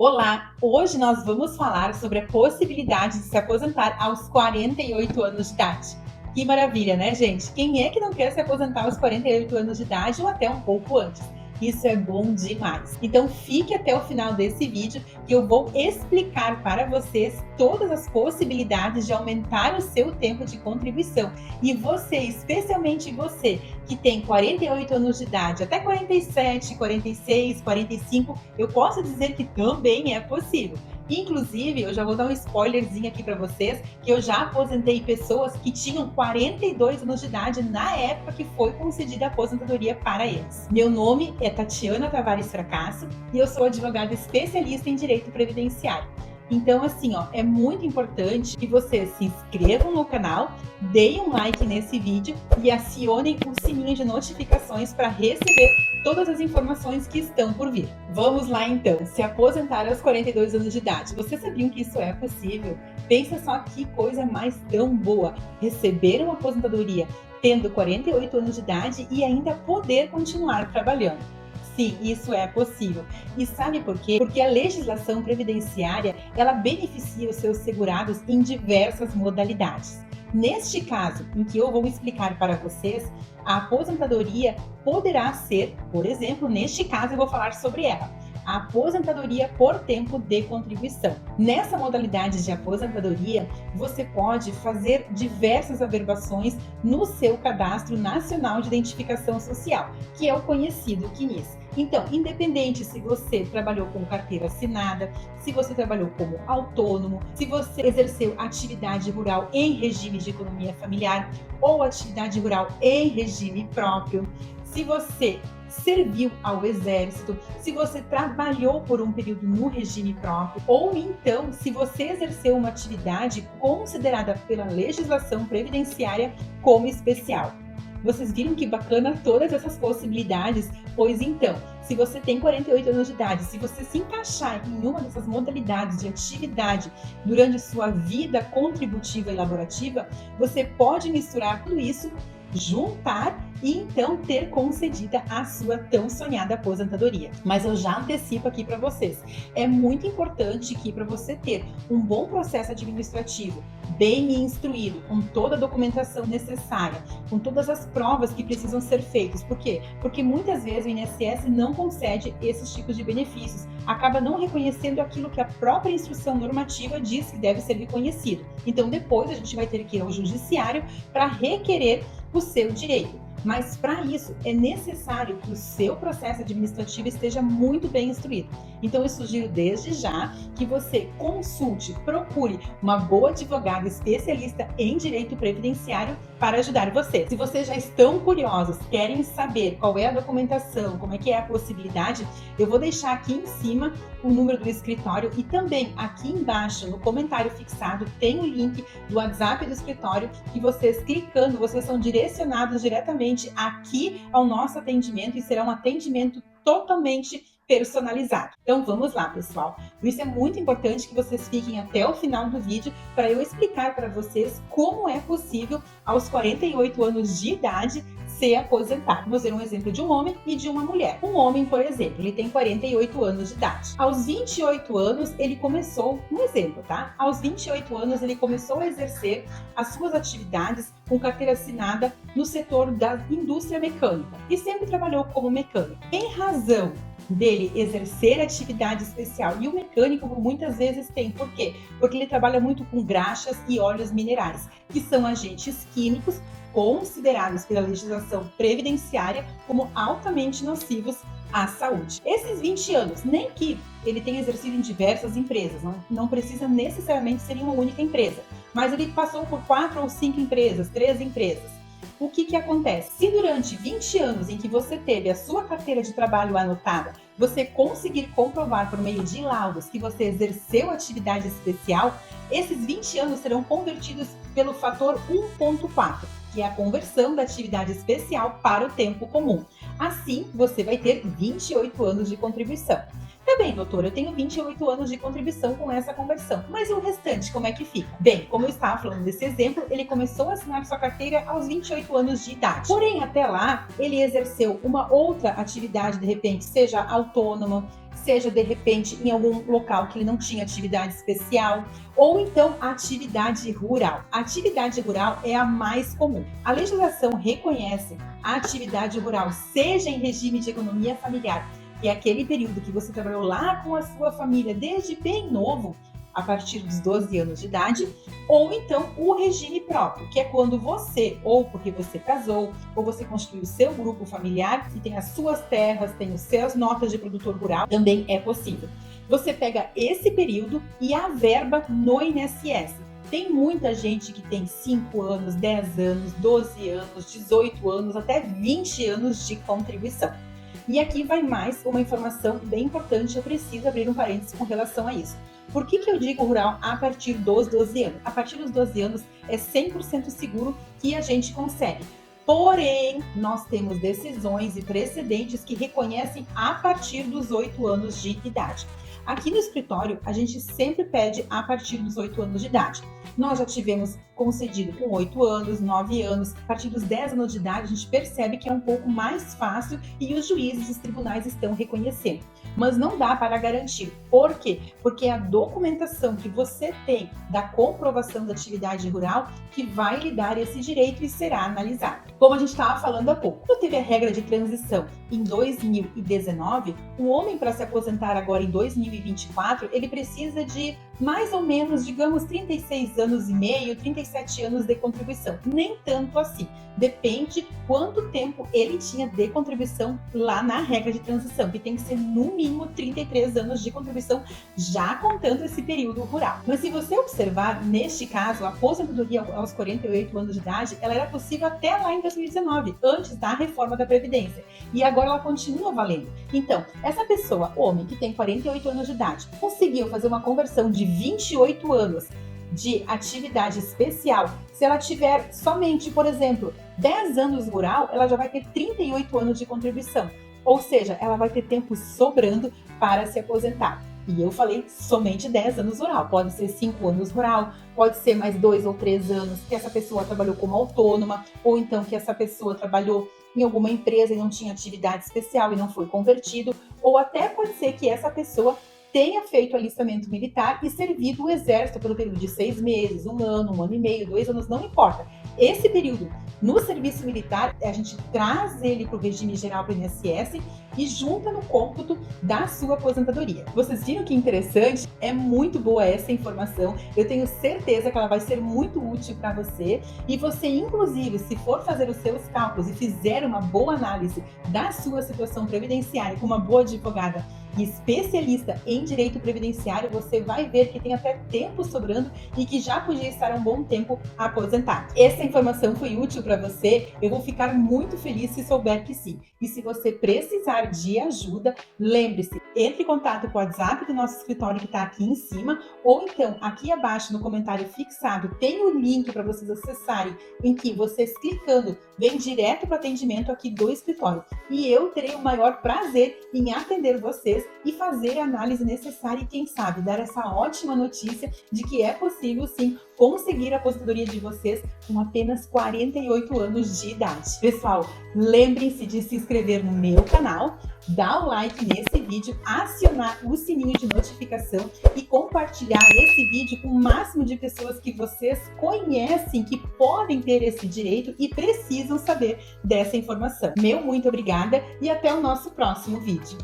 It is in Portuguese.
Olá! Hoje nós vamos falar sobre a possibilidade de se aposentar aos 48 anos de idade. Que maravilha, né, gente? Quem é que não quer se aposentar aos 48 anos de idade ou até um pouco antes? Isso é bom demais. Então fique até o final desse vídeo que eu vou explicar para vocês todas as possibilidades de aumentar o seu tempo de contribuição. E você, especialmente você que tem 48 anos de idade, até 47, 46, 45, eu posso dizer que também é possível. Inclusive, eu já vou dar um spoilerzinho aqui para vocês, que eu já aposentei pessoas que tinham 42 anos de idade na época que foi concedida a aposentadoria para eles. Meu nome é Tatiana Tavares Fracasso e eu sou advogada especialista em direito previdenciário. Então, assim, é muito importante que vocês se inscrevam no canal, deem um like nesse vídeo e acionem o sininho de notificações para receber todas as informações que estão por vir. Vamos lá então, se aposentar aos 42 anos de idade. Vocês sabiam que isso é possível? Pensa só que coisa mais tão boa, receber uma aposentadoria tendo 48 anos de idade e ainda poder continuar trabalhando. Sim, isso é possível. E sabe por quê? Porque a legislação previdenciária, ela beneficia os seus segurados em diversas modalidades. Neste caso, em que eu vou explicar para vocês, a aposentadoria poderá ser, por exemplo, neste caso eu vou falar sobre ela, a aposentadoria por tempo de contribuição. Nessa modalidade de aposentadoria, você pode fazer diversas averbações no seu Cadastro Nacional de Identificação Social, que é o conhecido CNIS. Então, independente se você trabalhou com carteira assinada, se você trabalhou como autônomo, se você exerceu atividade rural em regime de economia familiar ou atividade rural em regime próprio, se você serviu ao exército, se você trabalhou por um período no regime próprio, ou então se você exerceu uma atividade considerada pela legislação previdenciária como especial. Vocês viram que bacana todas essas possibilidades? Pois então, se você tem 48 anos de idade, se você se encaixar em uma dessas modalidades de atividade durante sua vida contributiva e laborativa, você pode misturar tudo isso, juntar e então ter concedida a sua tão sonhada aposentadoria. Mas eu já antecipo aqui para vocês, é muito importante que para você ter um bom processo administrativo, bem instruído, com toda a documentação necessária, com todas as provas que precisam ser feitas. Por quê? Porque muitas vezes o INSS não concede esses tipos de benefícios, acaba não reconhecendo aquilo que a própria instrução normativa diz que deve ser reconhecido. Então depois a gente vai ter que ir ao judiciário para requerer o seu direito. Mas para isso é necessário que o seu processo administrativo esteja muito bem instruído. Então eu sugiro desde já que você consulte, procure uma boa advogada especialista em direito previdenciário para ajudar você. Se vocês já estão curiosos, querem saber qual é a documentação, como é que é a possibilidade, eu vou deixar aqui em cima o número do escritório e também aqui embaixo no comentário fixado tem o link do WhatsApp do escritório que vocês clicando, vocês são direcionados diretamente aqui ao nosso atendimento e será um atendimento totalmente personalizado. Então vamos lá, pessoal. Por isso é muito importante que vocês fiquem até o final do vídeo para eu explicar para vocês como é possível aos 48 anos de idade se aposentar. Vou dar um exemplo de um homem e de uma mulher. Um homem, por exemplo, ele tem 48 anos de idade. Aos 28 anos, ele começou, um exemplo, tá? Aos 28 anos, ele começou a exercer as suas atividades com carteira assinada no setor da indústria mecânica e sempre trabalhou como mecânico. Em razão dele exercer atividade especial, e o mecânico muitas vezes tem, por quê? Porque ele trabalha muito com graxas e óleos minerais, que são agentes químicos considerados pela legislação previdenciária como altamente nocivos à saúde. Esses 20 anos, nem que ele tenha exercido em diversas empresas, não precisa necessariamente ser em uma única empresa, mas ele passou por 4 ou 5 empresas, 3 empresas. O que acontece? Se durante 20 anos em que você teve a sua carteira de trabalho anotada, você conseguir comprovar por meio de laudos que você exerceu atividade especial, esses 20 anos serão convertidos pelo fator 1.4, que é a conversão da atividade especial para o tempo comum. Assim, você vai ter 28 anos de contribuição. Tá bem, doutor, eu tenho 28 anos de contribuição com essa conversão, mas o restante como é que fica? Bem, como eu estava falando desse exemplo, ele começou a assinar sua carteira aos 28 anos de idade. Porém, até lá, ele exerceu uma outra atividade, de repente, seja autônomo, seja de repente em algum local que ele não tinha atividade especial, ou então atividade rural. A atividade rural é a mais comum. A legislação reconhece a atividade rural, seja em regime de economia familiar, que é aquele período que você trabalhou lá com a sua família desde bem novo, a partir dos 12 anos de idade, ou então o regime próprio, que é quando você, ou porque você casou, ou você construiu o seu grupo familiar e tem as suas terras, tem as suas notas de produtor rural, também é possível. Você pega esse período e averba no INSS. Tem muita gente que tem 5 anos, 10 anos, 12 anos, 18 anos, até 20 anos de contribuição. E aqui vai mais uma informação bem importante, eu preciso abrir um parênteses com relação a isso. Por que eu digo rural a partir dos 12 anos? A partir dos 12 anos é 100% seguro que a gente consegue. Porém, nós temos decisões e precedentes que reconhecem a partir dos 8 anos de idade. Aqui no escritório, a gente sempre pede a partir dos 8 anos de idade. Nós já tivemos concedido com 8 anos, 9 anos, a partir dos 10 anos de idade, a gente percebe que é um pouco mais fácil e os juízes e os tribunais estão reconhecendo. Mas não dá para garantir. Por quê? Porque é a documentação que você tem da comprovação da atividade rural que vai lhe dar esse direito e será analisado. Como a gente estava falando há pouco, quando teve a regra de transição em 2019, o homem para se aposentar agora em 2024, ele precisa de mais ou menos, digamos, 36 anos e meio, 37 anos de contribuição. Nem tanto assim. Depende quanto tempo ele tinha de contribuição lá na regra de transição, que tem que ser no mínimo 33 anos de contribuição, já contando esse período rural. Mas se você observar, neste caso, a aposentadoria aos 48 anos de idade, ela era possível até lá em 2019, antes da reforma da Previdência. E agora ela continua valendo. Então, essa pessoa, homem, que tem 48 anos de idade, conseguiu fazer uma conversão de 28 anos de atividade especial. Se ela tiver somente, por exemplo, 10 anos rural, ela já vai ter 38 anos de contribuição. Ou seja, ela vai ter tempo sobrando para se aposentar. E eu falei somente 10 anos rural. Pode ser 5 anos rural, pode ser mais 2 ou 3 anos que essa pessoa trabalhou como autônoma, ou então que essa pessoa trabalhou em alguma empresa e não tinha atividade especial e não foi convertido, ou até pode ser que essa pessoa tenha feito alistamento militar e servido o exército pelo período de 6 meses, 1 ano e meio, 2 anos, não importa. Esse período no serviço militar, a gente traz ele para o regime geral do INSS e junta no cômputo da sua aposentadoria. Vocês viram que interessante? É muito boa essa informação. Eu tenho certeza que ela vai ser muito útil para você. E você, inclusive, se for fazer os seus cálculos e fizer uma boa análise da sua situação previdenciária com uma boa advogada e especialista em direito previdenciário, você vai ver que tem até tempo sobrando e que já podia estar há um bom tempo aposentado. Essa informação foi útil para você? Eu vou ficar muito feliz se souber que sim. E se você precisar de ajuda, lembre-se, entre em contato com o WhatsApp do nosso escritório que está aqui em cima, ou então aqui abaixo no comentário fixado tem o link para vocês acessarem, em que vocês clicando vem direto para o atendimento aqui do escritório. E eu terei o maior prazer em atender vocês e fazer a análise necessária e, quem sabe, dar essa ótima notícia de que é possível, sim, conseguir a aposentadoria de vocês com apenas 48 anos de idade. Pessoal, lembrem-se de se inscrever no meu canal, dar o like nesse vídeo, acionar o sininho de notificação e compartilhar esse vídeo com o máximo de pessoas que vocês conhecem, que podem ter esse direito e precisam saber dessa informação. Meu muito obrigada e até o nosso próximo vídeo.